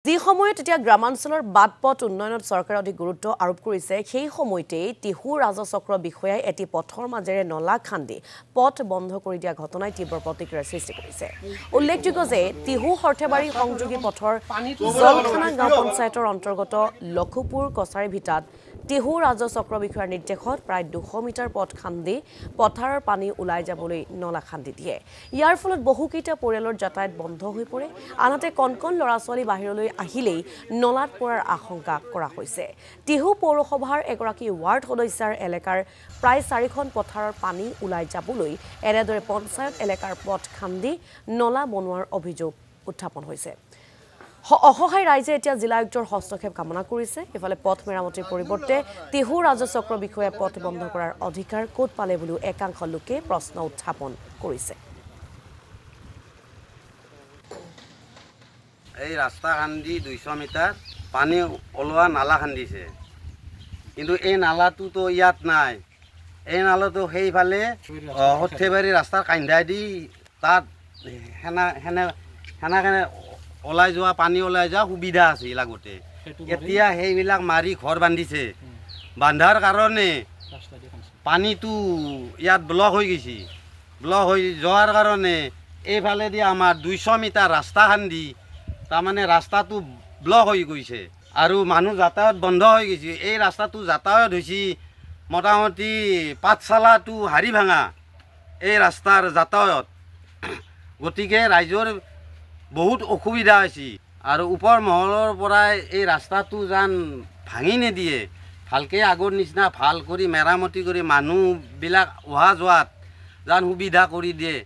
যি সময়ত এতিয়া গ্ৰামাঞ্চলৰ বাটপথ উন্নয়নত চৰকাৰে অধিক গুৰুত্ব আৰোপ কৰিছে সেই সময়তেই টিহু ৰাজচক্ৰ বিষয়াই এটি পথৰ মাজেৰে নলা খান্দি পথ বন্ধ কৰি দিয়া ঘটনাই তীব্ৰ প্ৰতিক্ৰিয়াৰ সৃষ্টি কৰিছে। উল্লেখযোগ্য যে টিহু সৰ্থেবাৰী সংযোগী পথৰ জলখানা গাঁও পঞ্চায়তৰ অন্তৰ্গত লখুপুৰ কছাৰী ভিটাত টিহু ৰাজচক্ৰ বিষয়াৰ নিৰ্দেশত প্ৰায় 200 মিটাৰ পথ খান্দি পথাৰৰ পানী ওলাই যাবলৈ নলা খান্দি দিয়ে। ইয়াৰ ফলত বহুকেইটা পৰিয়ালৰ যাতায়াত বন্ধ হৈ পৰে। আনহাতে কণকণ ল'ৰা-ছোৱালী বাহিৰলৈ আহিলেই নলাত পৰাৰ আশংকা কৰা হৈছে। টিহু পৌৰসভাৰ এগৰাকী ৱাৰ্ড সদস্যাৰ এলেকাৰ প্ৰায় 4খন পথাৰৰ পানী ওলাই যাবলৈ এনেদৰে পঞ্চায়ত এলেকাৰ পথ খান্দি নলা বনোৱাৰ অভিযোগ উত্থাপন হৈছে। অসহায় ৰাইজে এতিয়া জিলা আয়ুক্তৰ হস্তক্ষেপ কামনা কৰিছে। ইফালে পথ মেৰামতিৰ পৰিৱৰ্তে টিহু ৰাজচক্ৰ বিষয়াই পথ বন্ধ কৰাৰ অধিকাৰ ক'ত পালে বুলিও একাংশ লোকে প্ৰশ্ন উত্থাপন কৰিছে। এই ৰাস্তা খান্দি 200 মিটাৰ পানী ওলোৱা নালা খান্দিছে, কিন্তু এই নালাটোতো ইয়াত নাই। এই নালাটো সেইফালে সৰ্থেবাৰী ৰাস্তাৰ কান্ধাই দি তাত সেনেকে ওলাই যোৱা পানী ওলাই যোৱা সুবিধা আছিল আগতে। এতিয়া সেইবিলাক মাৰি ঘৰ বান্ধিছে। বান্ধাৰ কাৰণে পানীটো ইয়াত ব্লক হৈ গৈছে। ব্লক হৈ যোৱাৰ কাৰণে এইফালেদি আমাৰ 200 মিটাৰ ৰাস্তা খান্দি তাৰমানে ৰাস্তাটো ব্লক হৈ গৈছে আৰু মানুহ যাতায়াত বন্ধ হৈ গৈছে। এই ৰাস্তাটো যাতায়াত হৈছে মোটামুটি পাঠশালা টু হাৰিভাঙা এই ৰাস্তাৰ যাতায়াত। গতিকে ৰাইজৰ বহুত অসুবিধা হৈছে আৰু ওপৰ মহলৰ পৰাই এই ৰাস্তাটো যেন ভাঙি নিদিয়ে, ভালকৈ আগৰ নিচিনা ভাল কৰি মেৰামতি কৰি মানুহবিলাক অহা যোৱাত যেন সুবিধা কৰি দিয়ে।